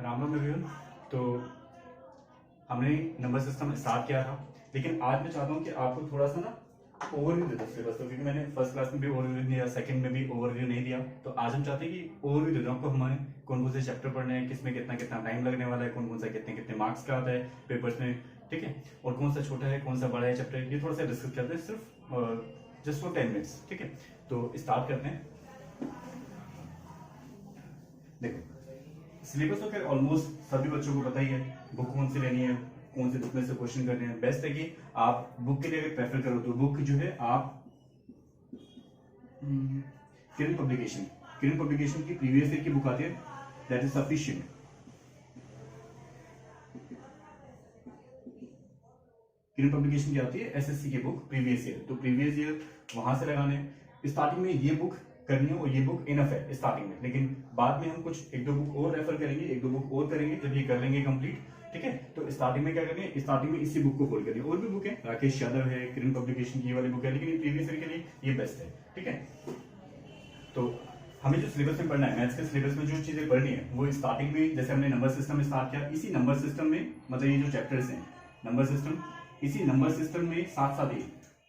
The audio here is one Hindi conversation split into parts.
राम राम एवरीवन। तो हमने नंबर सिस्टम स्टार्ट किया था, लेकिन आज मैं चाहता हूँ कि आपको थोड़ा सा ना ओवरव्यू दे दूँ सिलेबस को, क्योंकि मैंने फर्स्ट क्लास में भी ओवरव्यू नहीं दिया, सेकंड में भी ओवरव्यू नहीं दिया। तो आज हम चाहते हैं कि ओवरव्यू दे दूँ आपको, हमारे कौन कौन से चैप्टर पढ़ने हैं, किसमें कितना कितना टाइम लगने वाला है, कौन कौन सा कितने कितने मार्क्स का आता है पेपर्स में, ठीक है, और कौन सा छोटा है कौन सा बड़ा है चैप्टर, ये थोड़ा सा डिस्कस करते हैं सिर्फ जस्ट फॉर 10 मिनट्स, ठीक है। तो स्टार्ट करते हैं। देखो सिलेबस तो खैर ऑलमोस्ट सभी बच्चों को पता ही है, बुक कौन सी लेनी है, कौन से बुक में से क्वेश्चन करने हैं। बेस्ट है कि आप बुक के लिए अगर प्रेफर करो तो बुक जो है आप किरण पब्लिकेशन की प्रीवियस ईयर की बुक आती है, that is sufficient. Kiran publication की आती है एसएससी की बुक प्रीवियस ईयर, तो प्रीवियस ईयर वहां से लगाने। स्टार्टिंग में ये बुक करनी है और ये बुक इनफ है स्टार्टिंग में, लेकिन बाद में हम कुछ एक दो बुक और रेफर करेंगे, एक दो बुक और करेंगे जब ये कर लेंगे कंप्लीट, ठीक है। तो स्टार्टिंग में क्या करेंगे, स्टार्टिंग में इसी बुक को फॉलो करिए। और भी बुक है, राकेश यादव है, किरण पब्लिकेशन की वाली बुक है, लेकिन प्रीवियस ईयर के लिए ये बेस्ट है, ठीक है। तो हमें जो सिलेबस में पढ़ना है, मैथ्स के सिलेबस में जो चीजें पढ़नी है वो स्टार्टिंग में, जैसे हमने नंबर सिस्टम स्टार्ट किया, इसी नंबर सिस्टम में, मतलब ये जो चैप्टर्स हैं नंबर सिस्टम, इसी नंबर सिस्टम में साथ साथ ही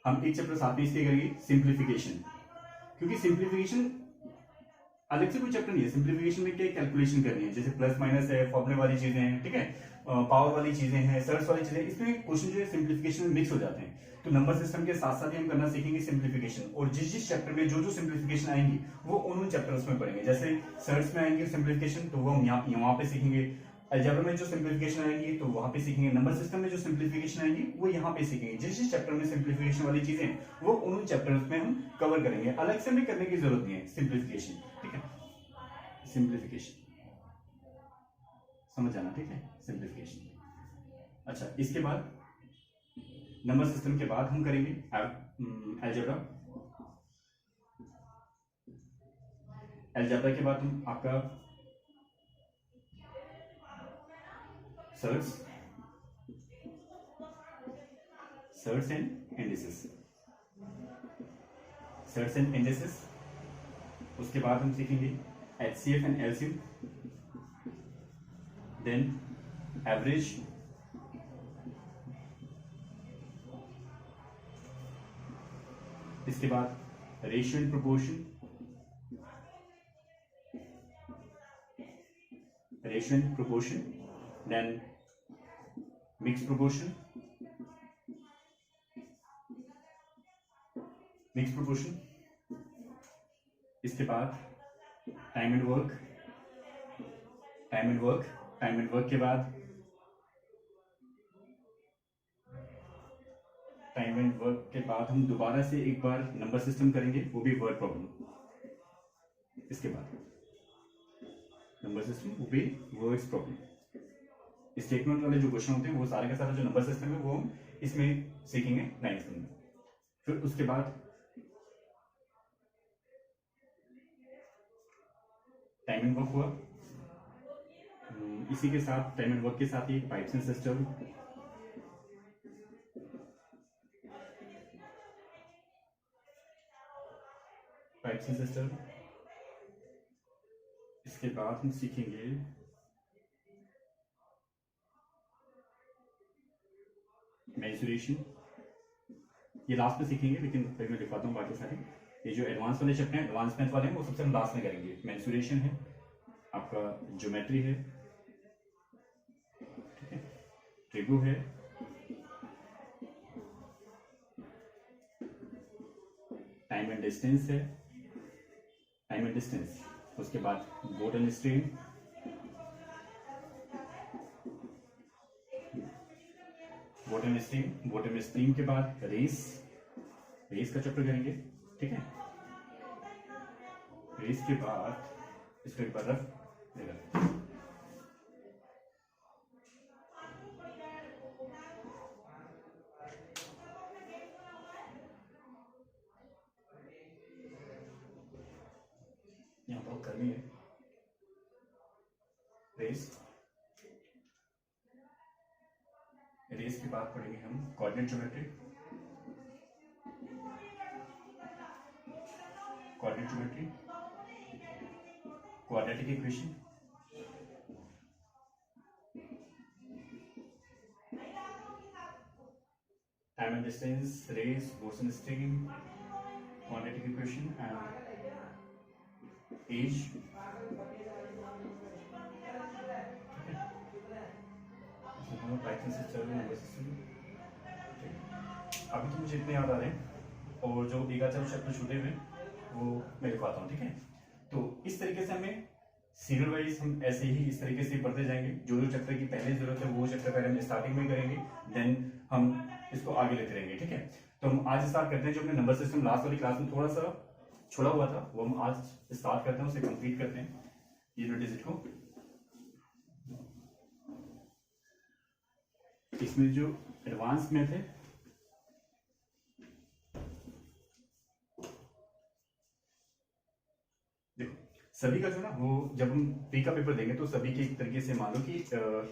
हम एक चैप्टर साथ में इसके करेंगे सिंप्लीफिकेशन, क्योंकि सिंप्लीफिकेशन अलग से कोई चैप्टर नहीं है। सिंप्लीफिकेशन में क्या कैलकुलेशन करनी है, जैसे प्लस माइनस है, फॉर्मूले वाली चीजें हैं, ठीक है, पावर वाली चीजें हैं, सर्च वाली चीजें, इसमें क्वेश्चन जो है सिंप्लीफिकेशन में मिक्स हो जाते हैं। तो नंबर सिस्टम के साथ साथ ही हम करना सीखेंगे सिंप्लीफिकेशन, और जिस जिस चैप्टर में जो जो सिंप्लीफिकेशन आएंगी वो उन चैप्टर्स में पढ़ेंगे। जैसे सर्च में आएंगे सिंप्लीफिकेशन, तो वो हम यहाँ पे सीखेंगे। अलजेब्रा में जो सिंप्लीफिकेशन आएंगी तो वहां पे सीखेंगे। नंबर सिस्टम में जो सिंप्लीफिकेशन आएंगी वो यहाँ पे सीखेंगे। जिस जिस चैप्टर में सिंप्लीफिकेशन वाली चीजें वो उन चैप्टर्स में हम कवर करेंगे, अलग से हमें करने की जरूरत नहीं है सिंप्लीफिकेशन, ठीक है। सिंप्लीफिकेशन समझ जाना, ठीक है, सिंप्लीफिकेशन। अच्छा, इसके बाद नंबर सिस्टम के बाद हम करेंगे अलजेब्रा। अलजेब्रा के बाद हम आपका सर्ट्स एंड इंडिसेस। उसके बाद हम सीखेंगे HCF and LCM, then average, इसके बाद ratio and proportion, then mix proportion, इसके बाद टाइम एंड वर्क के बाद हम दोबारा से एक बार नंबर सिस्टम करेंगे, वो भी वर्ड प्रॉब्लम। इसके बाद नंबर सिस्टम, वो भी वर्ड्स प्रॉब्लम। स्टेटमेंट वाले जो क्वेश्चन होते हैं वो सारे का सारा जो नंबर सिस्टम है वो हम इसमें सीखेंगे 9th में। फिर उसके बाद टाइम एंड वर्क हुआ, इसी के साथ टाइम एंड वर्क के साथ ही पाइप्स एंड सिस्टम, इसके बाद हम सीखेंगे मेंसुरेशन, ये लास्ट में सीखेंगे, लेकिन फिर मैं दिखाता हूँ बाकी सारे। ये जो एडवांस वाले चैप्टर हैं, एडवांस मैथ वाले हैं, वो सबसे हम लास्ट में करेंगे। मेंसुरेशन है, आपका ज्योमेट्री है, ठीक है, ट्रिगो है, टाइम एंड डिस्टेंस है, उसके बाद बोट एंड स्ट्रीम, के बाद रेस का चैप्टर करेंगे, ठीक है। रेस के बाद इसको एक बार रफ देगा, यहाँ पर करनी है रेस के बाद पढ़ेंगे हम coordinate geometry, quadratic equation, distance, race, motion stream, quadratic equation and age. Python से चल नंबर सिस्टम। अभी तो मुझे इतने याद आ रहे हैं और जो एक आधा चैप्टर छूटे हुए वो मैं लिखवाता हूँ, ठीक है। तो इस तरीके से हमें सीरियल वाइज हम ऐसे ही इस तरीके से पढ़ते जाएंगे। जो जो चैप्टर की पहले जरूरत है वो चैप्टर पहले हम स्टार्टिंग में करेंगे, देन हम इसको आगे लेते रहेंगे, ठीक है। तो हम आज स्टार्ट करते हैं जो हमने नंबर सिस्टम लास्ट वाली क्लास में थोड़ा सा छोड़ा हुआ था, वो हम आज स्टार्ट करते हैं, उसे कंप्लीट करते हैं यूनिट डिजिट को। इसमें जो एडवांस मैथ है सभी का जो ना वो जब हम प्री का पेपर देंगे तो सभी के एक तरीके से मान लो कि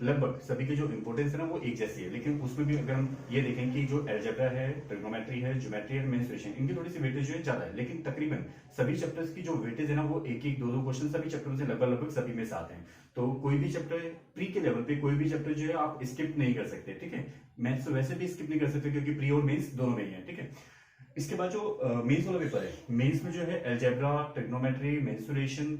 लगभग सभी की जो इंपॉर्टेंस है ना वो एक जैसी है, लेकिन उसमें भी अगर हम ये देखें कि जो अलजेब्रा है, ट्रिग्नोमेट्री है, ज्योमेट्री है, मेंसुरेशन, इनकी थोड़ी सी वेटेज जो है ज्यादा है, लेकिन तकरीबन सभी चैप्टर्स की जो वेटेज है ना वो एक एक दो क्वेश्चन सभी चैप्टर से लगभग सभी में से आते हैं। तो कोई भी चैप्टर प्री के लेवल पे कोई भी चैप्टर जो है आप स्किप नहीं कर सकते, ठीक है। मैथ्स तो वैसे भी स्किप नहीं कर सकते क्योंकि प्री और मेन्स दोनों में ही है, ठीक है। इसके बाद जो मेंस वाला पेपर है, मेंस में जो है अलजेब्रा, ट्रिग्नोमेट्री, मेंसुरेशन,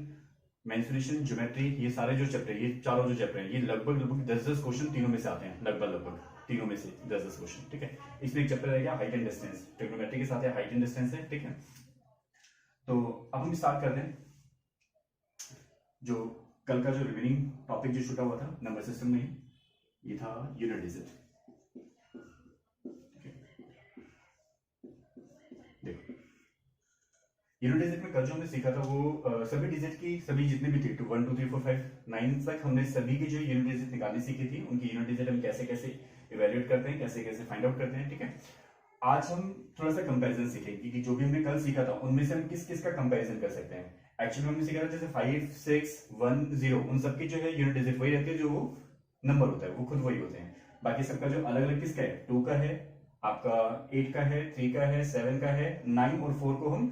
ज्योमेट्री, ये सारे जो चैप्टर, ये चारों जो चैप्टर हैं, ये लगभग 10 क्वेश्चन तीनों में से आते हैं, लगभग तीनों में से 10 क्वेश्चन, ठीक है। इसमें एक चैप्टर रहेगा हाइट एंड डिस्टेंस, ट्रिग्नोमेट्री के साथ है हाइट एंड डिस्टेंस है, ठीक है। तो अब हम स्टार्ट करते हैं जो कल का जो रिमेनिंग टॉपिक जो छूटा हुआ था नंबर सिस्टम में, ये था यूनिट डिजिट। यूनिट डिजिट में कल जो हमने सीखा था वो सभी डिजिट की सभी जितने भी थे 2 1 2 3 4 5 9 तक हमने सभी की जो यूनिट डिजिट निकालनी सीखी थी, उनकी यूनिट डिजिट हम कैसे कैसे इवेल्युएट करते हैं, कैसे कैसे फाइंड आउट करते हैं, ठीक है। आज हम थोड़ा सा कंपैरिजन सीखेंगे कि जो भी हमने कल सीखा था उनमें से हम किस किस का कंपैरिजन कर सकते हैं। एक्चुअली हमने सीखा था जैसे 5 6 1 0 उन सबकी जो है यूनिट डिजिट वही रहती है, जो वो नंबर होता है वो खुद वही होते हैं। बाकी सबका जो अलग अलग किसका है, 2 का है, आपका 8 का है, 3 का है, 7 का है, 9 और 4 को हम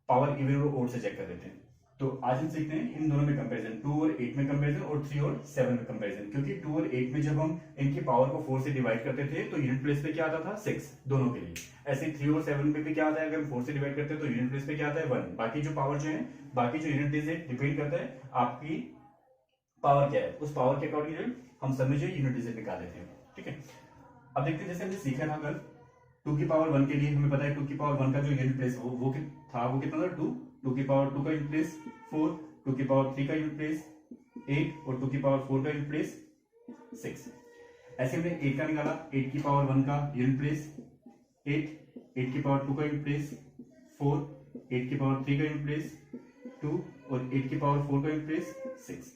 पावर इवन और ओड से चेक कर लेते हैं। तो आज हम सीखते हैं इन दोनों में कंपैरिजन, 2 और 8 में कंपैरिजन और 3 और 7 में कंपैरिजन। क्योंकि 2 और 8 में जब हम इनकी पावर को 4 से डिवाइड करते थे तो यूनिट प्लेस पे क्या आता था 6 दोनों के लिए। ऐसे 3 और 7 पे भी क्या आता है, अगर हम 4 से डिवाइड करते हैं तो यूनिट प्लेस पे क्या आता है 1। बाकी जो पावर जो है, बाकी जो यूनिट डिजिट डिपेंड करता है आपकी पावर क्या है, उस पावर के अकॉर्डिंग हम सब में जो यूनिट डिजिट निकाल लेते हैं, ठीक है। अब देखते हैं जैसे हमने सीखा था कल 2 की पावर 1 के लिए हमें पता है 2 की पावर 1 का जो यूनिट प्लेस वो था वो कितना था 2, 2 की पावर 2 का यूनिट प्लेस 4, 2 की पावर 3 का यूनिट प्लेस 8 और 2 की पावर 4 का यूनिट प्लेस 6। ऐसे हमने 8 का निकाला, 8 की पावर 1 का यूनिट प्लेस 8, 8 की पावर 2 का यूनिट प्लेस 4, 8 की पावर 3 का यूनिट प्लेस 2 और 8 की पावर 4 का यूनिट प्लेस 6।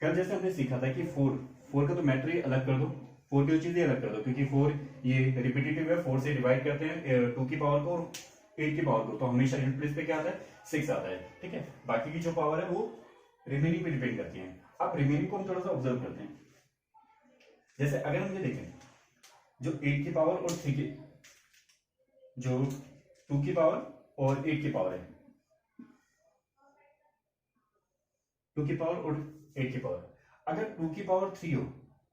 कल जैसे हमने सीखा था कि 4 का तो मैटर ही अलग कर दो, 4 की चीजें अलग कर दो, क्योंकि 4 ये रिपीटेटिव है, 4 से डिवाइड करते हैं 2 की पावर को और 8 की पावर को, तो हमेशा यूनिट प्लेस पे क्या आता है 6 आता है, ठीक है। बाकी की जो पावर है वो रिमेनिंग पे डिपेंड करती है। अब रिमेनिंग को हम थोड़ा सा ऑब्जर्व करते हैं। जैसे अगर हम ये देखें जो 8 की पावर और 3 की, जो 2 की पावर और 8 की पावर है, 2 की पावर और 8 की पावर, अगर 2 की पावर 3 हो,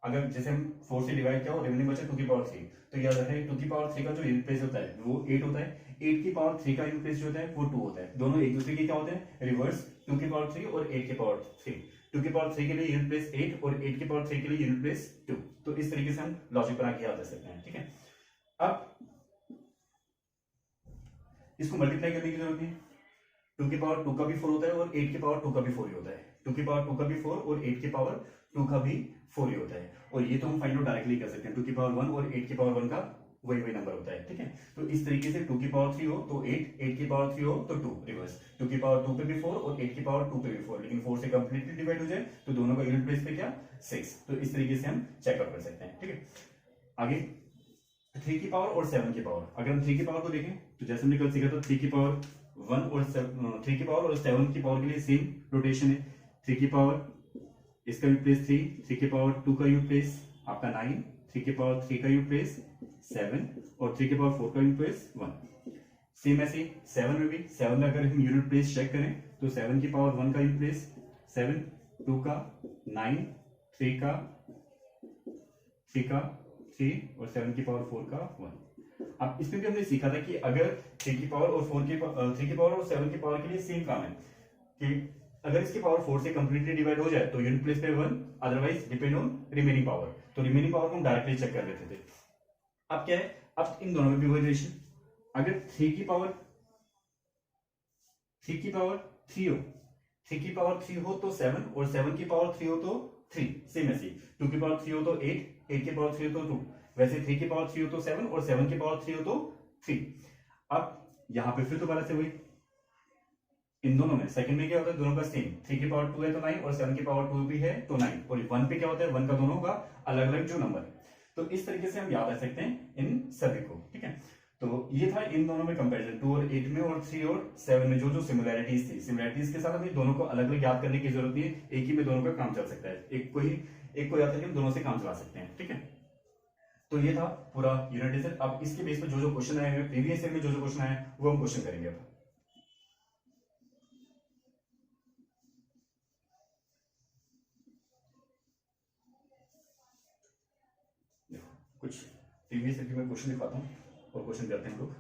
अगर जैसे हम 4 से डिवाइड किया और रिमेनिंग बचा 2 की पावर 3, तो याद रखें 2 की पावर 3 का जो यूनिट प्लेस होता है वो 8 होता है, 8 की पावर 3 का यूनिट प्लेस जो होता है वो 2 होता है। दोनों एक दूसरे के क्या होते हैं, रिवर्स, 2 की पावर 3 और 8 की पावर 3। 2 की पावर 3 के लिए यूनिट प्लेस 8 और 8 की पावर 3 के लिए यूनिट प्लेस 2। तो इस तरीके से हम लॉजिक बना के याद कर सकते हैं, ठीक है। अब इसको मल्टीप्लाई करने की जरूरत नहीं, 2 की पावर 2 का भी 4 होता है और 8 की पावर 2 का भी 4 ही होता है। 2 की पावर 2 का भी 4 और 8 की पावर 2 का भी 4 ही होता है। और ये तो हम फाइंड आउट डायरेक्टली कर सकते हैं, 2 की पावर 1 और 8 की पावर 1 का वही नंबर होता है, ठीक है। तो इस तरीके से 2 की पावर 3 हो तो 8, 8 की पावर 3 हो तो 2, रिवर्स, 2 की पावर 2 पे भी 4 और 8 की पावर 2 पे भी 4, लेकिन 4 से कंप्लीटली डिवाइड हो जाए तो दोनों का यूनिट प्लेस पे क्या 6। तो इस तरीके से हम चेकआउट कर सकते हैं, ठीक है। आगे 3 की पावर और 7 की पावर, अगर हम 3 की पावर को देखें तो जैसे हमने कल सीखा था 3 की पावर 1 और 3 की पावर और 7 की पावर के लिए सेम रोटेशन है। 3 की पावर इसका यूनिट प्लेस 3, 3 की पावर 2 का यूनिट प्लेस आपका 9, 3 की पावर 3 का यूनिट प्लेस 7 और 3 की पावर 4 का यूनिट प्लेस 1। सेम ऐसे 7 में भी, 7 में अगर हम यूनिट प्लेस चेक करें तो 7 की पावर 1 का यूनिट प्लेस 7, 2 का 9, 3 का 3 और 7 की पावर 4 का 1। अब इसमें भी हमने सीखा था कि अगर 3 की पावर और 4 की 3 की पावर और 7 की पावर के लिए सेम काम है कि अगर इसकी पावर 4 से कंप्लीटली डिवाइड हो जाए तो यूनिट प्लेस पे 1, otherwise depend on remaining power. तो रिमेनिंग पावर को हम डायरेक्टली चेक कर लेते थे। अब क्या है, अब इन दोनों में भी वही रिलेशन, अगर 3 की पावर 3 हो, 3 की पावर 3 हो तो 7, और 7 की पावर 3 हो तो 3, सेम ऐसे। 2 की पावर 3 हो तो 8, 8 की पावर 3 हो तो 2, वैसे 3 की पावर 3 हो तो 7, और 7 की पावर 3 हो तो 3। अब यहां पे फिर दोबारा से वही, इन दोनों में सेकंड में क्या होता है, दोनों का सेम, 3 की पावर 2 है तो 9, और 7 की पावर 2 भी है तो 9, और 1 पे क्या होता है, 1 का दोनों का अलग अलग जो नंबर है। तो इस तरीके से हम याद रख सकते हैं इन सभी को, ठीक है। तो ये था इन दोनों में कंपैरिजन, 2 और 8 में और 3 और 7 में जो जो सिमिलैरिटीज थी। सिमिलैरिटीज के साथ हमें दोनों को अलग अलग याद करने की जरूरत नहीं है, एक ही में दोनों का काम चल सकता है, एक को याद करके हम दोनों से काम चला सकते हैं, ठीक है। तो ये था पूरा यूनिट डिजिट। अब इसके बेस पर जो जो क्वेश्चन आए हैं, प्रीवियस ईयर में जो जो क्वेश्चन आए वो हम क्वेश्चन करेंगे। अब कुछ प्रीवियस ईयर के मैं क्वेश्चन दिखाता हूँ और क्वेश्चन करते हैं हम लोग।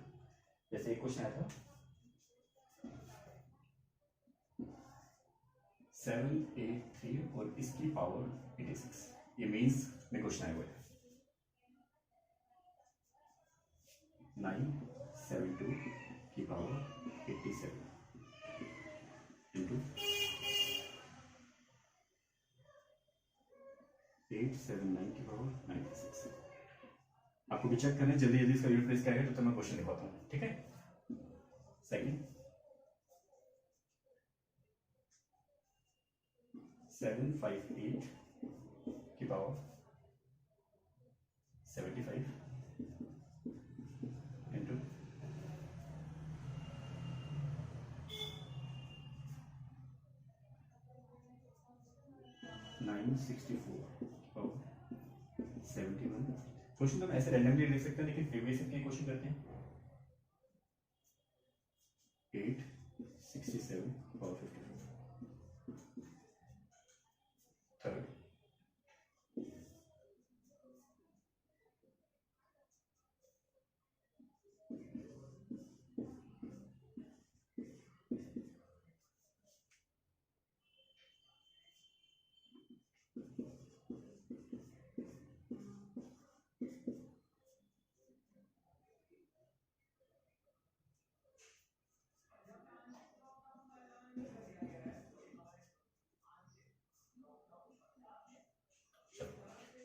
जैसे एक क्वेश्चन आया था 783 और इसकी पावर 86, ये मेंस में क्वेश्चन आया हुआ है। 972 की पावर 87 इंटू 879 की पावर 96। आपको भी चेक करना है, जल्दी जल्दी इसका यूनिट प्लेस क्या है, तो मैं क्वेश्चन दिखाता हूँ, ठीक है। सेकंड 758 की पावर 75 इंटू 964 की पावर 71। क्वेश्चन तो हम ऐसे रैंडमली लिख सकते हैं, लेकिन प्रीवियस ईयर के क्वेश्चन करते हैं। 867 पावर 54। Third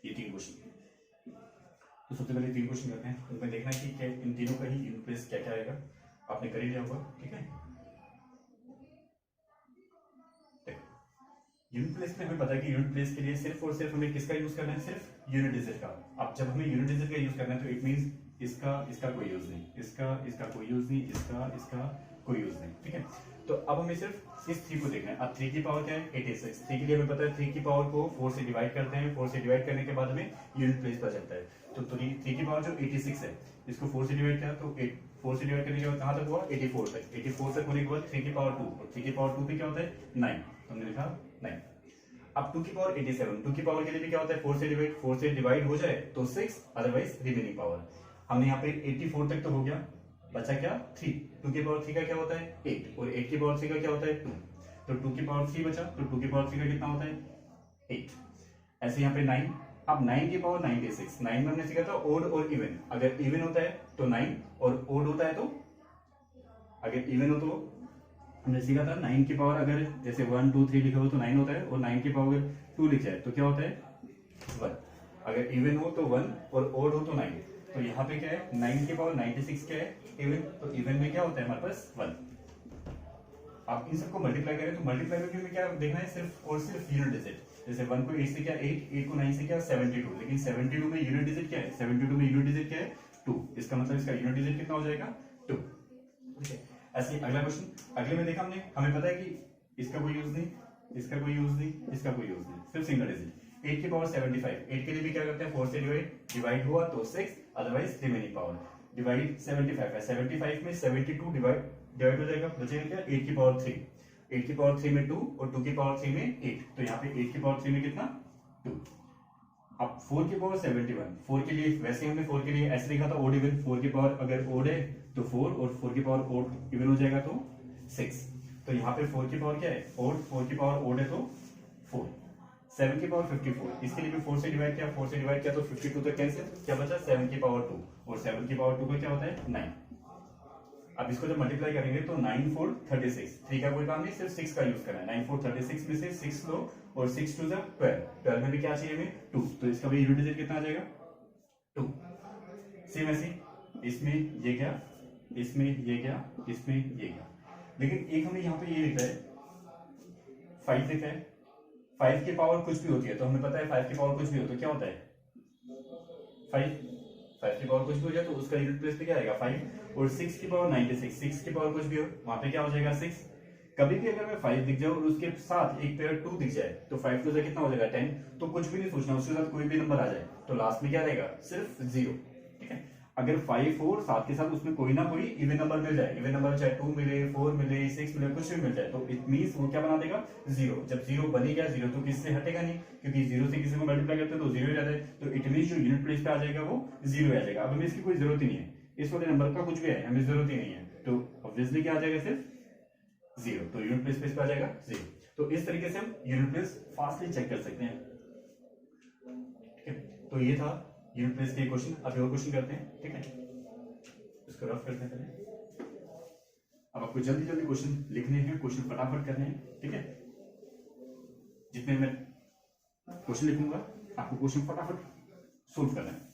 3 question. तो सबसे पहले 3 क्वेश्चन करते हैं, उनमें देखना है कि इन तीनों का ही यूनिट प्लेस क्या क्या आएगा। आपने कर ही लिया होगा, ठीक है। यूनिट प्लेस में हमें पता है कि यूनिट प्लेस के लिए सिर्फ और सिर्फ हमें किसका यूज करना है, सिर्फ यूनिट डिजिट का। अब जब हमें यूनिट डिजिट का यूज करना है तो इट मींस इसका कोई यूज नहीं, इसका कोई यूज नहीं, इसका कोई यूज नहीं, ठीक है। तो अब हमें सिर्फ इस 3 को देखना है। अब 3 की पावर क्या है, 86। 3 के लिए हमें पता है 3 की पावर को 4 से डिवाइड करते हैं, 4 से डिवाइड करने के बाद हमें यूनिट प्लेस पता चलता है। तो 3 की पावर जो 86 है, इसको 4 से डिवाइड किया तो 4 से डिवाइड करने के बाद कहां तक हुआ, 84 तक। 84 तक होने के बाद 3 की पावर 2, और 3 की पावर 2 पे क्या होता है 9, तो हमने लिखा 9। अब 2 की पावर 87, 2 की पावर के लिए भी क्या होता है 4 से डिवाइड हो जाए तो 6, अदरवाइज रिमेनिंग पावर। हमने यहाँ पे 84 तक तो हो गया, बचा क्या 3। 2 की पावर 3 का क्या होता है 8, और 8 की पावर 3 का क्या होता है 2। तो 2 की पावर 3 बचा, तो 2 की पावर 3 का कितना होता है 8। ऐसे यहाँ पे 9। अब 9 की पावर 96, 9 में हमने सीखा था ओड और इवन। अगर इवन होता है तो 9, और ओड होता है तो, अगर इवन हो तो हमने सीखा था 9 की पावर अगर जैसे 1 2 3 लिखा हो तो 9 होता है, और 9 की पावर 2 लिखा है तो क्या होता है 1। अगर इवन हो तो 1, और ओड हो तो 9। तो यहाँ पे क्या है 9 की पावर 96 क्या है इवन, तो इवन में क्या होता है हमारे पास 1। आप इन सबको मल्टीप्लाई करें तो मल्टीप्लाई में हमें क्या देखना है, सिर्फ और सिर्फ यूनिट डिजिट। जैसे 1 को 8 से क्या 8, 8 को 9 से क्या 72, लेकिन 72 में यूनिट डिजिट क्या है, 72 में यूनिट डिजिट क्या है 2। इसका मतलब इसका यूनिट डिजिट कितना हो जाएगा 2, ठीक है। ऐसे ही अगला क्वेश्चन, अगले में देखा हमने, हमें पता है कि इसका कोई यूज नहीं, इसका कोई यूज नहीं, इसका कोई यूज नहीं, सिर्फ सिंगल डिजिट। 8 की पावर 75, 8 के लिए भी क्या करते हैं 4 से डिवाइड हुआ तो 6, अदरवाइज रिमेनिंग पावर। डिवाइड 75 है, 75 में 72 डिवाइड हो जाएगा, बचेगा क्या 8 की पावर 3। 8 की पावर 3 में 2, और 2 की पावर 3 में 8, तो यहाँ पे 8 की पावर 3 में कितना 2। अब 4 की पावर 71, 4 के लिए वैसे हमने 4 के लिए ऐसे लिखा था ओड इवन, 4 की पावर अगर ओड है तो 4 और 4 की पावर ओड इवन हो जाएगा तो 6। तो यहाँ पे 4 की पावर क्या है ओड, 4 की पावर ओड है तो 4, 7 की पावर 54, इसके लिए भी 4 से डिवाइड किया, 4 से डिवाइड किया तो 52 तक कैंसिल, क्या बचा 7 की पावर 2, और 7 की पावर 2 का क्या होता है 9। अब इसको जब मल्टीप्लाई करेंगे तो 9 4 36, 3 का कोई काम नहीं, सिर्फ 6 का यूज करना है। 9 4 36 में से 6 लो और 6 2 12, 12 में भी क्या चाहिए हमें 2, तो इसका भी यूनिट डिजिट कितना आ जाएगा 2। सेम ऐसे इसमें ये क्या, इसमें ये क्या, इसमें ये क्या, लेकिन एक हमें यहाँ पे ये लिखा है 5 लिखा है, 5 की पावर कुछ भी होती है तो हमें पता है 5 की पावर कुछ भी हो तो क्या होता है 5 की पावर कुछ भी हो जाए तो उसका यूनिट प्लेस पे क्या आएगा 5, और 6 की पावर 96, 6 की पावर कुछ भी हो वहां पे क्या हो जाएगा 6। कभी भी अगर मैं 5 दिख जाए और उसके साथ एक पेयर 2 दिख जाए तो 5 2 से कितना हो जाएगा 10, तो कुछ भी नहीं सोचना, उसके साथ कोई भी नंबर आ जाए तो लास्ट में क्या रहेगा सिर्फ 0, ठीक है। अगर 5 और 7 के साथ उसमें कोई ना कोई इवन नंबर मिल जाए, इवन नंबर चाहे 2 मिले 4 मिले 6 मिले कुछ भी मिल जाए तो इट मींस वो क्या बना देगा 0। जब 0 बनी गया 0 तो किससे हटेगा नहीं, क्योंकि 0 से किसी को मल्टीप्लाई करते हैं तो 0 हो जाता है, तो इट मींस जो यूनिट प्लेस पे आ जाएगा वो 0 आ जाएगा। अब हमें इसकी कोई जरूरत ही नहीं है, इस वाले नंबर का कुछ भी है हमें जरूरत ही नहीं है, तो ऑब्वियसली क्या आ जाएगा सिर्फ 0, तो यूनिट प्लेस पे आ जाएगा 0। तो इस तरीके से हम यूनिट प्लेस फास्टली चेक कर सकते हैं, ठीक है। तो ये था यूनिट प्लेस के क्वेश्चन। अभी और क्वेश्चन करते हैं, ठीक है, इसको रफ करते हैं पहले। अब आपको जल्दी जल्दी क्वेश्चन लिखने हैं, क्वेश्चन फटाफट करने हैं, ठीक है। जितने मैं क्वेश्चन लिखूंगा आपको क्वेश्चन फटाफट सोल्व करना है।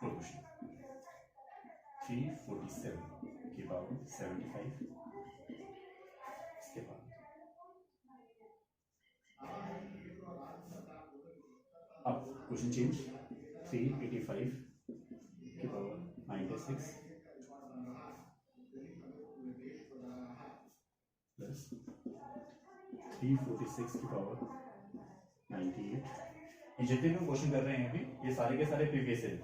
फोर क्वेश्चन 347 की पावर 75, इसके बाद अब क्वेश्चन चेंज 385 की पावर 96 प्लस 346 की पावर 98। ये जितने भी हम क्वेश्चन कर रहे हैं अभी ये सारे के सारे प्रीवियस है।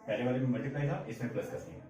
पहले वाले में मल्टीप्लाई था, इसमें प्लस का साइन।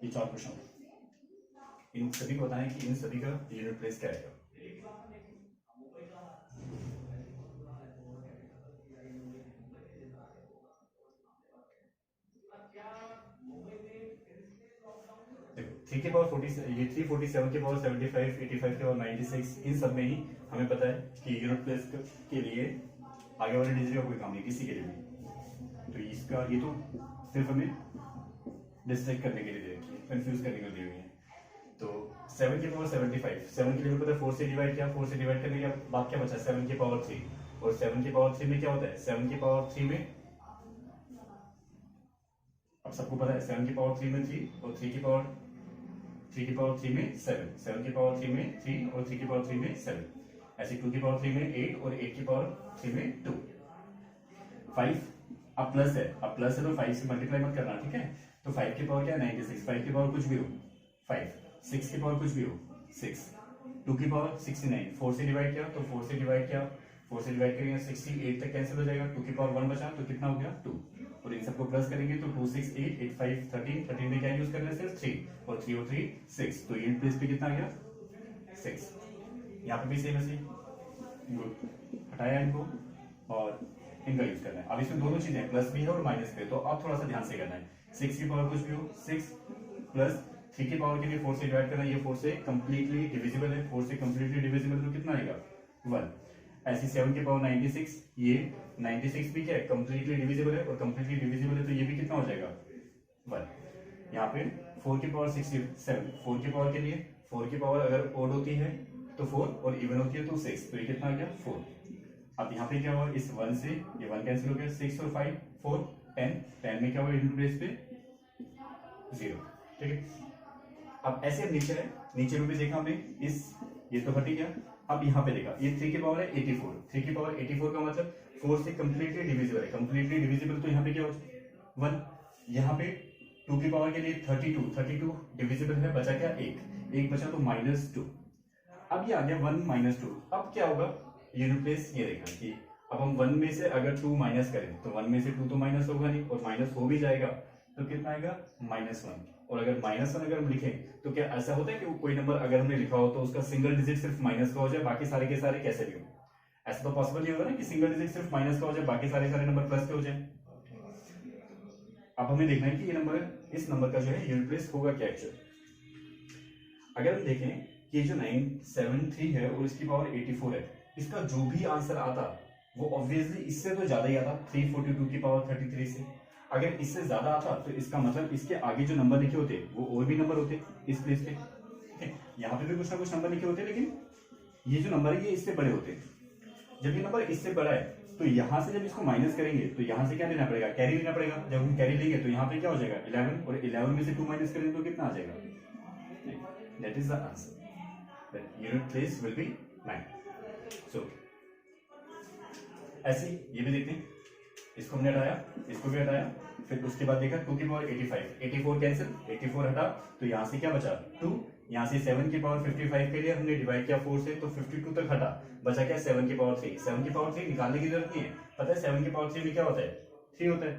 ये 4 क्वेश्चन, इन सभी को बताएं कि इन सभी का यूनिट प्लेस क्या है। देखो 3 के पावर 40, ये 347 के पावर 75, 85 के पावर 96, इन सब में ही हमें पता है कि यूनिट प्लेस के लिए आगे वाले डिजिट का कोई काम नहीं किसी के लिए भी, तो इसका ये तो सिर्फ हमें डिस्ट्रैक्ट करने के लिए दे रखी है, कंफ्यूज करने के लिए दी हुई है। तो 7 की पावर 75, 7 के लिए पता है 4 से डिवाइड किया, 4 से डिवाइड करने के बाद क्या बचा 7 की पावर 3, और 7 की पावर 3 में क्या होता है 7 की पावर 3 में, अब सबको पता है 7 की पावर 3 में 3 और 3 की पावर 3 की पावर 3 में 7, 7 की पावर 3 में 3 और 3 की पावर 3 में 7, ऐसे 2 की पावर 3 में 8 और 8 की पावर 3 में 2। 5 अब प्लस है, अब प्लस है तो 5 से मल्टीप्लाई मत करना, ठीक है। तो 5 की पावर क्या है 96, 5 की पावर कुछ भी हो 5, 6 की पावर कुछ भी हो 6, 2 की पावर 69, 4 से डिवाइड किया तो 4 से डिवाइड किया, 4 से डिवाइड करेंगे 68 तक कैंसिल हो जाएगा, 2 की पावर 1 बचा तो कितना हो गया 2, और इन सबको प्लस करेंगे तो 2 6 8 8 5 13, 13 में क्या यूज करना है सिर्फ 3, और 3 और 3 6, तो यूनिट प्लेस पे कितना आ गया 6। यहाँ पे भी सेम ऐसे गुड, हटाया इनको और इनका यूज करना है। अब इसमें दोनों चीजें प्लस भी है और माइनस भी है, तो अब थोड़ा सा ध्यान से करना है। 6 की पावर कुछ भी हो 6 प्लस 3 की पावर के लिए 4 से डिवाइड करना, ये 4 से कंप्लीटली डिविजिबल है, 4 से कंप्लीटली डिविजिबल तो कितना आएगा 1। ऐसी 7 की पावर 96, ये 96 भी क्या है कंप्लीटली डिविजिबल है, और कंप्लीटली डिविजिबल है तो ये भी कितना हो जाएगा 1। यहाँ पे 4 की पावर 67, 4 की पावर के लिए 4 की पावर अगर ओड होती है तो 4 और इवन होती है तो 6, तो ये कितना आ गया 4। अब यहाँ पे क्या हुआ इस 1 से ये 1 कैंसिल हो गया, 6 और 5 4 10, 10 में क्या हुआ यूनिट प्लेस पे 0, ठीक है। अब ऐसे अब नीचे है, नीचे में भी देखा हमने इस ये तो हट ही गया। अब यहाँ पे देखा ये 3 की पावर है 84, 3 की पावर 84 का मतलब 4 से कंप्लीटली डिविजिबल है, कंप्लीटली डिविजिबल तो यहाँ पे क्या हो 1। यहाँ पे 2 की पावर के लिए 32, 32 डिविजिबल है, बचा क्या 1, 1 बचा तो -2। अब ये आ गया 1 -2, अब क्या होगा यूनिट प्लेस ये देखना कि अब हम 1 में से अगर 2 माइनस करें तो 1 में से 2 तो माइनस होगा नहीं, और माइनस हो भी जाएगा तो कितना आएगा -1। और अगर -1 अगर हम लिखें तो क्या ऐसा होता है कि कोई नंबर अगर हमने लिखा हो तो उसका सिंगल डिजिट सिर्फ माइनस का हो जाए, बाकी सारे के सारे कैसे भी हो, ऐसा तो पॉसिबल नहीं होगा ना कि सिंगल डिजिट सिर्फ माइनस का हो जाए, बाकी सारे सारे नंबर प्लस के हो जाए। अब हमें देखना है कि ये नंबर इस नंबर का जो है यूनिट प्लेस होगा क्या एक्चुअल। अगर हम देखें कि ये जो 973 है और इसकी पावर 84 है, इसका जो भी आंसर आता वो ऑब्वियसली इससे तो ज्यादा ही आता 342 की पावर 33 से। अगर इससे ज्यादा आता तो इसका मतलब इसके आगे जो नंबर लिखे होते वो और भी नंबर होते इस प्लेस पे, ठीक है। यहाँ पे भी कुछ ना कुछ नंबर लिखे होते, लेकिन ये जो नंबर है ये इससे बड़े होते। जब ये नंबर इससे बड़ा है तो यहां से जब इसको माइनस करेंगे तो यहां से क्या लेना पड़ेगा कैरी लेना पड़ेगा। जब हम कैरी लेंगे तो यहाँ पे क्या हो जाएगा 11, और 11 में से 2 माइनस करेंगे तो कितना आ जाएगा, that is the answer, that unit place will be 9। सो ऐसे ये भी देखते हैं, इसको हमने हटाया, इसको भी हटाया, फिर उसके बाद देखा 2 की पावर 85, 84 कैंसिल, 84 हटा तो यहाँ से क्या बचा 2, यहाँ से 7 की पावर 55 के लिए हमने डिवाइड किया 4 से तो 52 तक हटा, बचा क्या 7 की पावर 3, 7 की पावर 3 निकालने की जरूरत नहीं है, पता है 7 की पावर 3 में क्या होता है 3 होता है,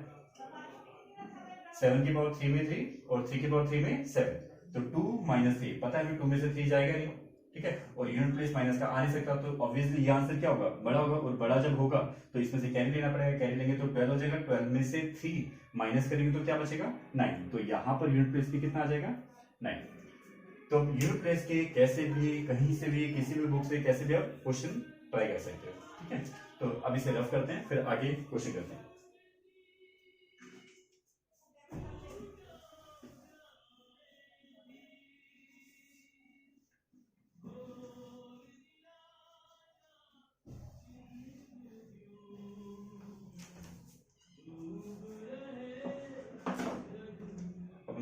7 की पावर 3 में 3 और 3 की पावर 3 में 7, तो 2 - 3 पता है हमें 2 में से 3 जाएगा नहीं, ठीक है, और यूनिट प्लेस माइनस का आ नहीं सकता, तो ऑब्वियसली ये आंसर क्या होगा बड़ा होगा, और बड़ा जब होगा तो इसमें से कैरी लेना पड़ेगा, कैरी लेंगे तो 12 हो जाएगा, 12 में से 3 माइनस करेंगे तो क्या बचेगा 9, तो यहाँ पर यूनिट प्लेस की कितना आ जाएगा 9। तो यूनिट प्लेस के कैसे भी कहीं से भी किसी भी बुक से कैसे भी आप क्वेश्चन ट्राई कर सकते हो, ठीक है। तो अब इसे रफ करते हैं फिर आगे क्वेश्चन करते हैं।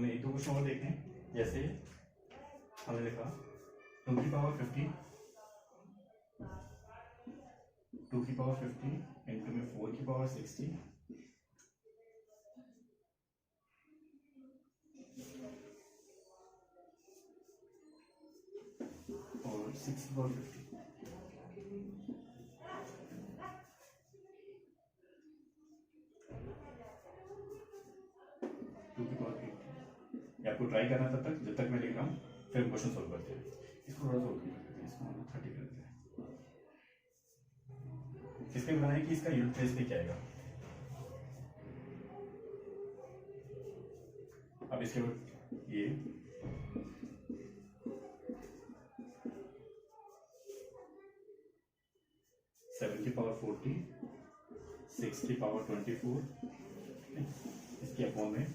एक दो क्वेश्चन और देखते हैं, जैसे हमने लिखा 2 की पावर 50, 2 की पावर 50 इंटू में 4 की पावर 60 और 6 की पावर 50। आपको ट्राई करना तब तक जब तक मैं लिख रहा हूँ, फिर क्वेश्चन सोल्व करते हैं। इसको थोड़ा सोल्व करते हैं, इसको 30 कर देते हैं। किसके बताना है कि इसका यूनिट प्लेस पे क्या आएगा। अब इसके बाद ये 7 की पावर 40, 6 की पावर 24, इसके अपॉन में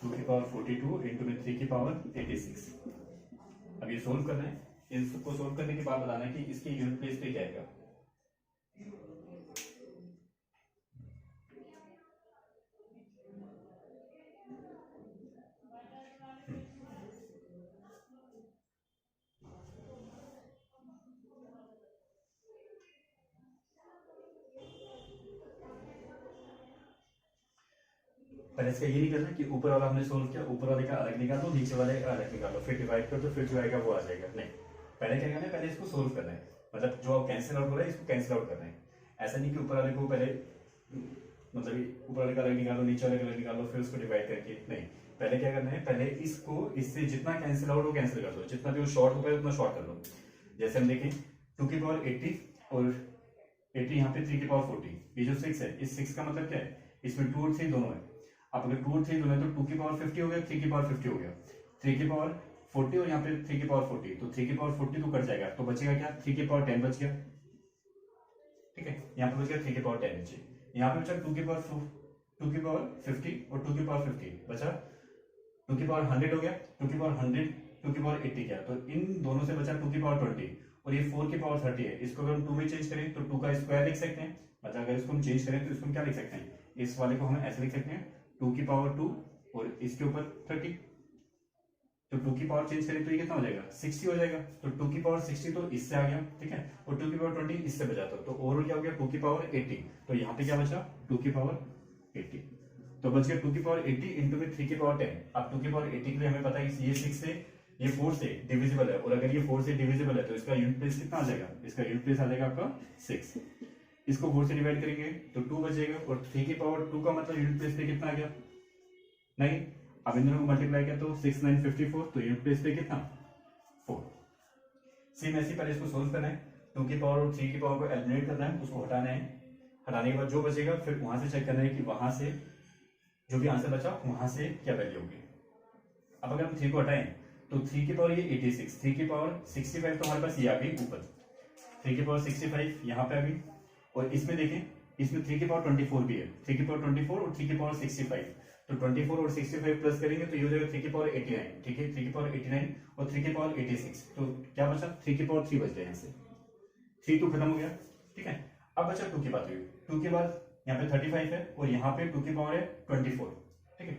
2 की पावर 42 इंटू में 3 की पावर 86। अब ये सोल्व करना है, इसको सोल्व करने के बाद बताना है कि इसके यूनिट प्लेस पे क्या आएगा। पहले इसका ये नहीं करना कि ऊपर वाला हमने सोल्व किया, ऊपर वाले का अलग निकाल दो, नीचे वाले का अलग निकाल दो, फिर डिवाइड कर दो, फिर जो आएगा वो आ जाएगा। नहीं, पहले क्या करना है, पहले इसको सोल्व करना है, मतलब जो कैंसिल आउट हो रहा है इसको कैंसिल आउट करना है। ऐसा नहीं कि ऊपर वाले को पहले मतलब ऊपर वाले का अलग निकालो, नीचे वाले का अलग निकालो, फिर उसको डिवाइड करके, नहीं, पहले क्या करना है, पहले इसको इससे जितना कैंसिल आउट हो कैंसिल कर दो, जितना भी वो शॉर्ट हो पाए उतना शॉर्ट कर दो। जैसे हम देखें 2 की पावर 80 और 80 यहाँ पे 3 की पावर 40, ये जो 6 है, इस 6 का मतलब क्या है, इसमें 2 और 3 दोनों है। अब अगर 2 और 3 दोनों है तो 2 की पावर 50 हो गया, 3 की पावर 50 हो गया, 3 की पावर 40 और यहाँ पे 3 की पावर 40, तो 3 की पावर 40 तो कट जाएगा, तो बचेगा क्या, 3 की पावर 10 बच गया। ठीक है, यहाँ पे बच गया 3 की पावर 10 बचे, यहाँ पे बचा 2 की पावर 50 और 2 की पावर 50 बचा, 2 की पावर 100 हो गया, 2 की पावर 100, 2 की पावर 80 क्या, तो इन दोनों से बचा 2 की पावर 20 और ये 4 की पावर 30 है। इसको अगर हम 2 में चेंज करें तो 2 का स्क्वायर लिख सकते हैं, मतलब अगर इसको हम चेंज करें तो इसको हम क्या लिख सकते हैं, इस वाले को हम ऐसे लिख सकते हैं 2 की पावर 2 और इसके ऊपर 30, तो 2 की पावर चेंज करें तो ये कितना हो जाएगा, 60 हो जाएगा, तो 2 की पावर 60 तो इससे आ गया, ठीक है, और 2 की पावर 20 इससे बचा, तो ओवरऑल क्या हो गया 2 की पावर 80, तो यहाँ पे क्या बचा 2 की पावर 80, तो बच गया 2 की पावर 80 इंटू में 3 की पावर 10। अब 2 की पावर 80 के लिए हमें पता है कि ये 6 से ये 4 से डिविजिबल है, और अगर ये 4 से डिविजिबल है तो इसका यूनिट प्लेस कितना आ जाएगा, इसका यूनिट प्लेस आ जाएगा आपका 6। इसको 4 से डिवाइड करेंगे तो 2 बचेगा, और 3 की पावर 2 का मतलब यूनिट प्लेस पे कितना आ गया 9। अब इन दोनों को मल्टीप्लाई किया तो 6 9 54, तो यूनिट प्लेस पे कितना 4। सेम ऐसे पहले इसको सोल्व करना है, 2 की पावर और 3 की पावर को एलिमिनेट करना है, उसको हटाना है, हटाने के बाद जो बचेगा फिर वहां से चेक करना है कि वहां से जो भी आंसर बचा वहां से क्या वैल्यू होगी। अब अगर हम 3 को हटाएं तो 3 की पावर ये 86, 3 की पावर 65 तो हमारे पास ये आ गई ऊपर, 3 की पावर 65 यहाँ पे आ गई, और इसमें देखें इसमें 3 की पावर 24 भी है, 3 की पावर 24 और 3 की पावर 65, तो 24 और 65 प्लस करेंगे तो ये हो जाएगा 3 की पावर 89, ठीक है, 3 की पावर 89 और 3 की पावर 86, तो क्या बचा 3 की पावर 3 बच गया, यहाँ से 3 तो खत्म हो गया, ठीक है। अब बचा 2 की बात हुई, 2 के बाद यहाँ पे 35 है और यहाँ पे 2 की पावर है 24, ठीक है।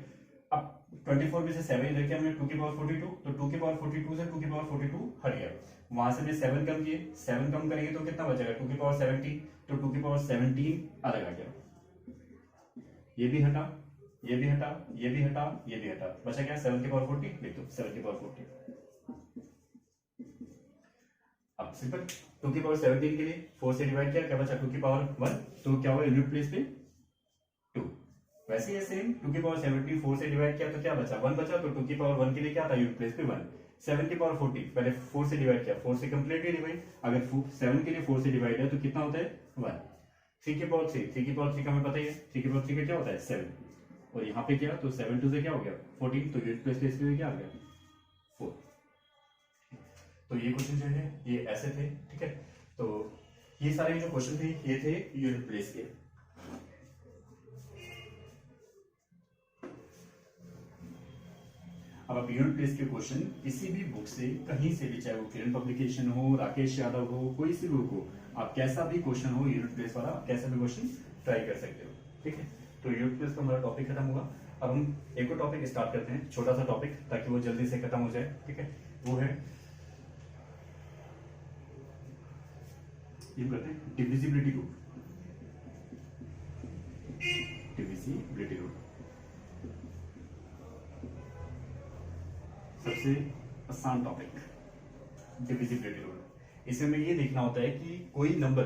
अब 24 में से 7 इधर किया हमने 2 की पावर 42, तो 2 की पावर 42 से 2 की पावर 42 हट गया, वहां से हमने 7 कम किए, 7 कम करेंगे तो कितना बचेगा 2 की पावर 17, तो 2 की पावर 17 अलग आ गया, ये भी हटा, ये भी हटा, ये भी हटा, ये भी हटा, बचा क्या 7 की पावर 40, लिख दो 7 की पावर 40। अब सिंपल 2 की पावर 17 के लिए 4 से डिवाइड किया, क्या बचा 2 की पावर 1, तो क्या हुआ यूनिट प्लेस पे 2। वैसे ही सेम 2 की पावर 70 4 से डिवाइड किया तो क्या बचा 1 बचा, तो 2 की पावर 1 के लिए क्या था यूनिट प्लेस पे 1। 7 की पावर 40 पहले 4 से डिवाइड किया, 4 से कंप्लीटली डिवाइड, अगर 7 के लिए 4 से डिवाइड है तो कितना होता है 1। 3 की पावर 3, 3 की पावर 3 का हमें पता ही है, 3 की पावर 3 का क्या होता है 7, और यहाँ पे क्या तो 7 2 से क्या हो गया 14, तो यूनिट प्लेस पे इसके क्या आ गया 4। तो ये क्वेश्चन जो है ये ऐसे थे, ठीक है, तो ये सारे जो क्वेश्चन थे ये थे यूनिट प्लेस के। अब आप यूनिट प्लेस के क्वेश्चन किसी भी बुक से कहीं से भी, चाहे वो किरण पब्लिकेशन हो, राकेश यादव हो, कोई सी बुक हो, आप कैसा भी क्वेश्चन हो यूनिट प्लेस वाला, आप कैसा भी क्वेश्चन ट्राई कर सकते हो, ठीक है। तो यूनिट प्लेस का हमारा टॉपिक खत्म हुआ। अब हम एक और टॉपिक स्टार्ट करते हैं, छोटा सा टॉपिक, ताकि वो जल्दी से खत्म हो जाए, ठीक है। वो है ये करते हैं डिविजिबिलिटी रूल। डिविजिबिलिटी रूल सबसे आसान टॉपिक, डिविजिबिलिटी रूल। इसमें हमें ये देखना होता है कि कोई नंबर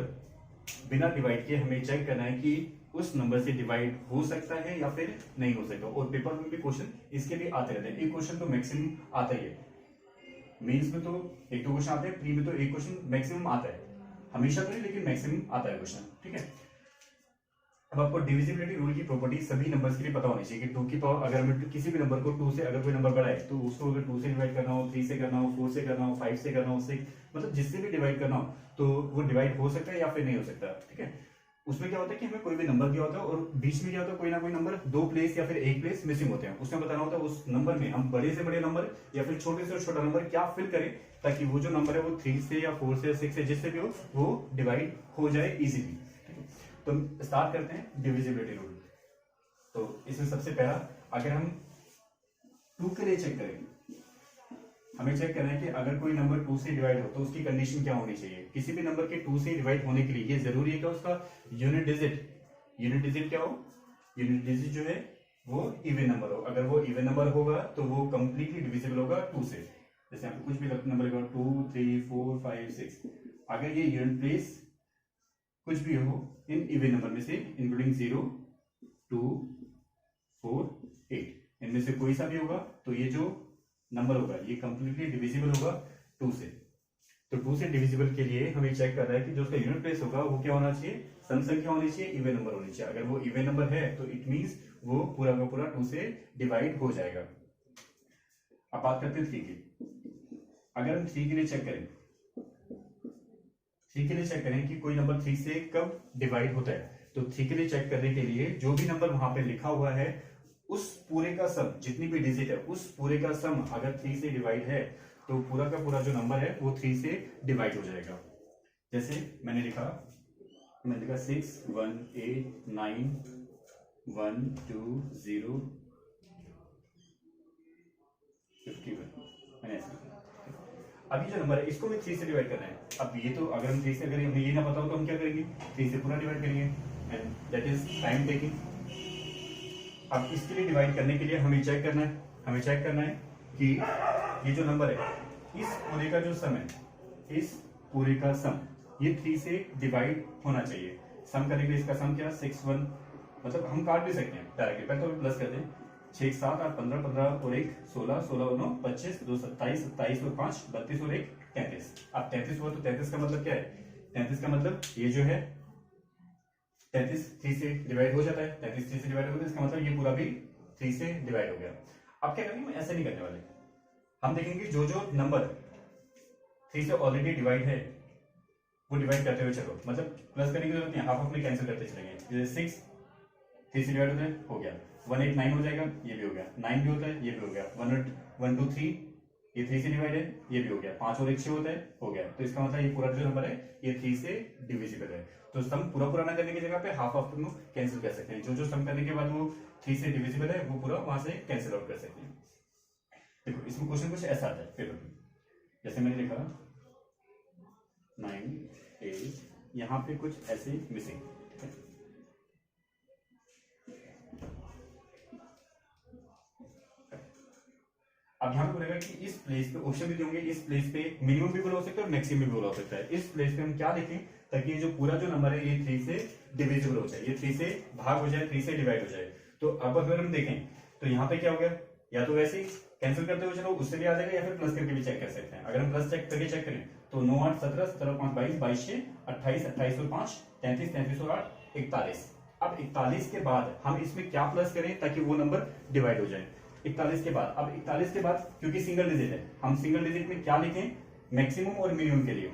बिना डिवाइड किए हमें चेक करना है कि उस नंबर से डिवाइड हो सकता है या फिर नहीं हो सकता, और पेपर में भी क्वेश्चन इसके भी आते रहते हैं। एक क्वेश्चन तो मैक्सिमम आता ही है, मेंस में तो एक दो क्वेश्चन आते हैं, प्री में तो एक क्वेश्चन मैक्सिमम आता है, हमेशा तो नहीं लेकिन मैक्सिमम आता है क्वेश्चन, ठीक है। अब आपको डिविजिबिलिटी रूल की प्रॉपर्टी सभी नंबर्स के लिए पता होनी चाहिए कि 2 की पावर, अगर हमें किसी भी नंबर को 2 से, अगर कोई नंबर बड़ा है तो उसको अगर 2 से डिवाइड करना हो, 3 से करना हो, 4 से करना हो, 5 से करना हो, 6, मतलब जिससे भी डिवाइड करना हो तो वो डिवाइड हो सकता है या फिर नहीं हो सकता, ठीक है। उसमें क्या होता है कि हमें कोई भी नंबर दिया होता है और बीच में क्या होता है कोई ना कोई नंबर 2 प्लेस या फिर 1 प्लेस मिसिंग होते हैं, उसमें बताना होता है उस नंबर में हम बड़े से बड़े नंबर या फिर छोटे से छोटा नंबर क्या फिल करें ताकि वो जो नंबर है वो 3 से या 4 से या 6 से जिससे भी हो वो डिवाइड हो जाए इजीली। तो स्टार्ट करते हैं डिविजिबिलिटी रूल। तो इसमें सबसे पहला अगर हम 2 के लिए चेक करें, हमें चेक करना है कि अगर कोई नंबर 2 से डिवाइड हो तो उसकी कंडीशन क्या होनी चाहिए। किसी भी नंबर के 2 से डिवाइड होने के लिए ये जरूरी है कि उसका यूनिट डिजिट क्या हो, यूनिट डिजिट जो है वो इवन नंबर हो। अगर वो इवन नंबर होगा तो वो कंप्लीटली डिविजिबल होगा 2 से। जैसे यहाँ पे कुछ भी नंबर होगा 2 3 4 5 6, अगर ये यूनिट प्लेस कुछ भी हो इन इवन नंबर में से इंक्लूडिंग 0 2 4 8, इनमें से कोई सा भी होगा तो ये जो नंबर होगा ये कंप्लीटली डिविजिबल होगा 2 से। तो 2 से डिविजिबल के लिए हमें चेक कर रहा है कि जो उसका यूनिट प्लेस होगा वो क्या होना चाहिए, सम संख्या होनी चाहिए, इवन नंबर होनी चाहिए। अगर वो इवन नंबर है तो इट मींस वो पूरा का पूरा 2 से डिवाइड हो जाएगा। अब बात करते हैं 3 की। अगर हम 3 के लिए चेक करें, 3 के लिए चेक करें कि कोई नंबर 3 से कब डिवाइड होता है, तो 3 के लिए चेक करने के लिए जो भी नंबर वहां पे लिखा हुआ है उस पूरे का सम, जितनी भी डिजिट है उस पूरे का सम अगर 3 से डिवाइड है तो पूरा का पूरा जो नंबर है वो 3 से डिवाइड हो जाएगा। जैसे मैंने लिखा 6 1 8 9 1 2 0 51, मैंने ऐसे लिखा। अभी जो नंबर है इसको भी 3 से डिवाइड करना है। अब ये तो अगर हम 3 से, अगर हमें ये ना पता हो तो हम क्या करेंगे, 3 से पूरा डिवाइड करेंगे, and that is time taking. अब इसके लिए डिवाइड करने के लिए हमें चेक करना है कि ये जो नंबर है इस पूरे का जो सम है, इस पूरे का सम ये 3 से डिवाइड होना चाहिए। सम करने के लिए इसका सम क्या, 6 1, मतलब हम काट भी सकते हैं डायरेक्टली, पहले तो प्लस करते हैं। 6 7 8 15 15 और 1 16 16 और 9 25 2 27 27 और 5 32 और 1 33। अब 33 हुआ तो 33 का मतलब क्या है, 33 का मतलब ये जो है 33 3 से डिवाइड हो जाता है, 33 3 से डिवाइड हो गया, इसका मतलब ये पूरा भी 3 से डिवाइड हो गया। अब क्या करेंगे, ऐसे नहीं करने वाले, हम देखेंगे जो जो नंबर 3 से ऑलरेडी डिवाइड है वो डिवाइड करते हुए चलो, मतलब प्लस करने की जरूरत नहीं, हाफ में कैंसिल करते चलेंगे। जैसे 6 3 से डिवाइड होता है, हो गया, 1 8 9 हो जाएगा, ये भी हो गया, 9 भी होता है, ये भी हो गया, 1 2 3 ये 3 से डिवाइड है, ये भी हो गया, 5 और 1 6 होता है, हो गया। तो इसका मतलब ये पूरा जो नंबर है ये 3 से डिविजिबल है। तो सम पूरा पूरा ना करने की जगह पे हाफ ऑफ को कैंसिल कर सकते हैं, जो जो सम करने के बाद वो 3 से डिविजिबल है वो पूरा वहां से कैंसिल आउट कर सकते हैं। देखो इसमें क्वेश्चन कुछ ऐसा आता है पेपर में, जैसे मैंने लिखा 9 8, यहाँ पे कुछ ऐसे मिसिंग, अब यहाँ पे बोलेगा कि इस प्लेस पे ऑप्शन भी होंगे, इस प्लेस पे मिनिमम भी बोला हो सकता है और मैक्सिमम भी बोला हो सकता है। इस प्लेस पे हम क्या लिखें ताकि ये जो पूरा जो नंबर है ये 3 से डिविजिबल हो जाए, ये 3 से भाग हो जाए, 3 से डिवाइड हो जाए। तो अब अगर हम देखें तो यहाँ पे क्या हो गया, या तो वैसे ही कैंसिल करते हुए चलो उससे भी आ जाएगा, या फिर प्लस करके भी चेक कर सकते हैं। अगर हम प्लस करके चेक करें तो 9 8 17 17 5 22 22 6 28 28 और 5 33 33 और 8 41। अब 41 के बाद हम इसमें क्या प्लस करें ताकि वो नंबर डिवाइड हो जाए। 41 के बाद, अब 41 के बाद क्योंकि सिंगल डिजिट है, हम सिंगल डिजिट में क्या लिखें, मैक्सिमम और मिनिमम के लिए,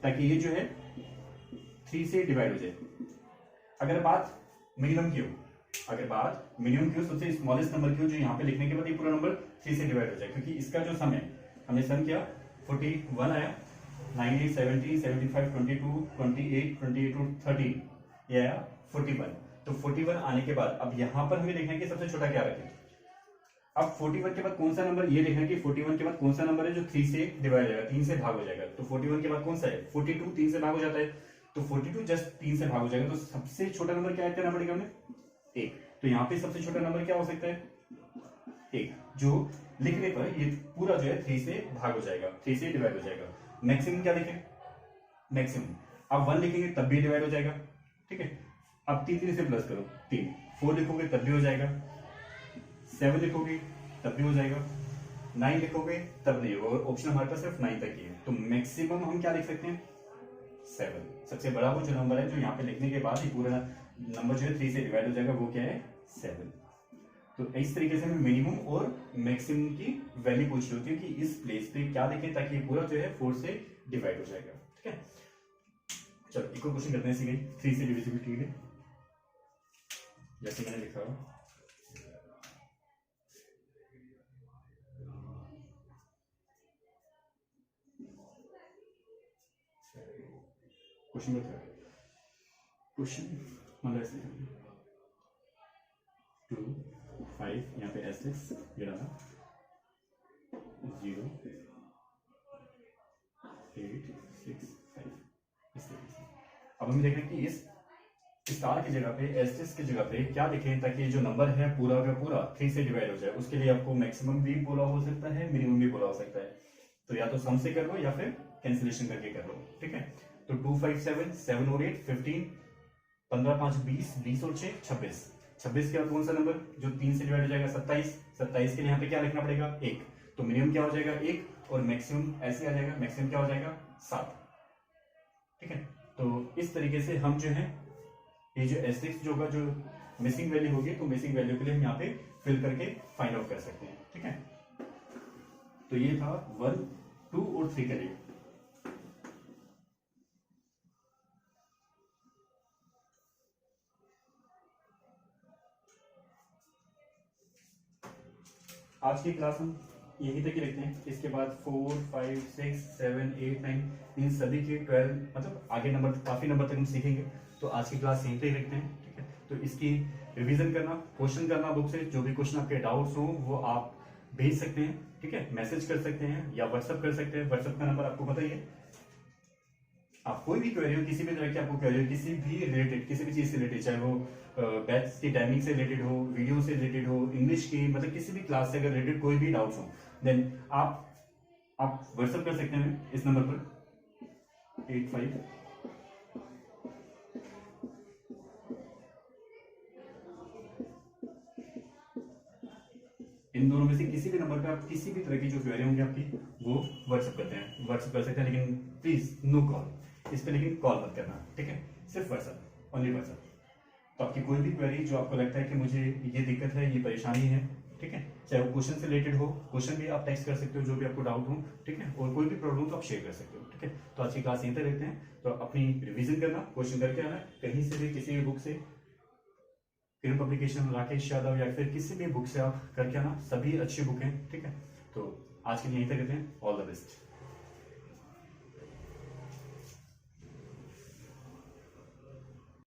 ताकि ये जो है 3 से डिवाइड हो जाए। अगर बात मिनिमम की हो, सबसे स्मॉलेस्ट नंबर की हो, जो यहाँ पे लिखने के बाद ये पूरा नंबर 3 से डिवाइड हो जाए, क्योंकि इसका जो सम है हमने सम किया 41 आया, 9 8 17 75 22 28 28 और 13 ये आया 41। तो 41 आने के बाद अब यहाँ पर हमें देखना है कि सबसे छोटा क्या रखें। अब 41 के बाद कौन सा नंबर, ये देखना है कि 41 के बाद कौन सा नंबर है जो 3 से डिवाइड हो जाएगा, 3 से भाग हो जाएगा। तो 41 के बाद कौन सा है, 42 3 से भाग हो जाता है, तो 42 जस्ट 3 से भाग हो जाएगा। तो सबसे छोटा नंबर क्या करना पड़ेगा हमें, 1। तो यहाँ पे सबसे छोटा नंबर क्या हो सकता है, 1, जो लिखने पर ये पूरा जो है 3 से भाग हो जाएगा, 3 से डिवाइड हो जाएगा। मैक्सिमम क्या लिखें, मैक्सिमम अब 1 लिखेंगे तब भी डिवाइड हो जाएगा, ठीक है। अब 3 से प्लस करो, 3 4 लिखोगे तब भी हो जाएगा, 7 लिखोगे तब भी हो जाएगा, 9 लिखोगे तब नहीं होगा, और ऑप्शन हमारे पास सिर्फ 9 तक ही है। तो मैक्सिमम हम क्या लिख सकते हैं, 7। सबसे बड़ा वो जो नंबर है जो यहाँ पे लिखने के बाद ही पूरा नंबर जो है 3 से डिवाइड हो जाएगा, वो क्या है, 7। तो इस तरीके से हमें मिनिमम और मैक्सिमम की वैल्यू पूछी होती है कि इस प्लेस पे क्या लिखें ताकि ये पूरा जो है 4 से डिवाइड हो जाएगा, ठीक है। चलो एक और क्वेश्चन करते हैं इसी 3 से डिविजिबिलिटी के लिए। जैसे मैंने लिखा क्वेश्चन मतलब ऐसे 2 5 यहाँ पे S6 ये डाला 0 8 6 5 इस तरीके से। अब हमें देखना है कि इस स्टार की जगह पे एस्टेरिस्क की जगह पे क्या लिखें ताकि जो नंबर है पूरा का पूरा 3 से डिवाइड हो जाए। उसके लिए आपको मैक्सिमम भी बोला हो सकता है, मिनिमम भी बोला हो सकता है। तो या तो सम से कर लो या फिर कैंसिलेशन करके कर लो, ठीक है। तो 2 5 7 7 और 8 15, 15 5 20, 20 और 6 26। 26 के बाद कौन सा नंबर जो 3 से डिवाइड हो जाएगा? 27। 27 के लिए यहाँ पे क्या लिखना पड़ेगा? 1। तो मिनिमम क्या हो जाएगा? 1 और मैक्सिमम ऐसे आ जाएगा, मैक्सिमम क्या हो जाएगा? 7, ठीक है। तो इस तरीके से हम जो है ये जो एस्टेरिस्क जो होगा, जो मिसिंग वैल्यू होगी, तो मिसिंग वैल्यू के लिए हम यहाँ पे फिल करके फाइंड आउट कर सकते हैं, ठीक है। तो ये था 1 2 और 3 के लिए। आज की क्लास हम यहीं तक ही रखते हैं। इसके बाद 4 5 6 7 8 9 इन सभी के 12 मतलब आगे नंबर, काफी नंबर तक हम सीखेंगे। तो आज की क्लास यहीं तक रखते हैं, ठीक है। तो इसकी रिवीजन करना, क्वेश्चन करना बुक से, जो भी क्वेश्चन आपके डाउट्स हो वो आप भेज सकते हैं, ठीक है। मैसेज कर सकते हैं या व्हाट्सअप कर सकते हैं। व्हाट्सअप का नंबर आपको पता ही है। आप कोई भी क्वेरी हो, किसी भी तरह की आपको क्वेरी हो, किसी भी रिलेटेड, किसी भी चीज से रिलेटेड, चाहे वो बैच की टाइमिंग से रिलेटेड हो, वीडियो से रिलेटेड हो, इंग्लिश की, मतलब किसी भी क्लास से अगर रिलेटेड कोई भी डाउट्स हो, देन आप व्हाट्सएप कर सकते हैं इस नंबर पर 85। इन दोनों में से किसी भी नंबर पे आप किसी भी तरह की जो क्वेरी होंगी आपकी वो व्हाट्सएप करते हैं, व्हाट्सएप कर सकते हैं, लेकिन प्लीज नो कॉल इस पे, लेकिन कॉल मत करना, ठीक है। सिर्फ व्हाट्सएप, ओनली व्हाट्सएप। तो आपकी कोई भी क्वेरी जो आपको लगता है कि मुझे ये दिक्कत है, ये परेशानी है, ठीक है, चाहे वो क्वेश्चन से रिलेटेड हो, क्वेश्चन भी आप टेक्स्ट कर सकते हो, जो भी आपको डाउट हो, ठीक है, और कोई भी प्रॉब्लम तो आप शेयर कर सकते हो, ठीक है। तो आज की क्लास यहीं तक रखते हैं। तो अपनी रिवीजन करना, क्वेश्चन करके आना, कहीं से भी किसी भी बुक से, किरण पब्लिकेशन, राकेश यादव, या फिर किसी भी बुक से आप करके आना, सभी अच्छी बुक हैं, ठीक है। तो आज के लिए यहीं तक रहते हैं। All the best.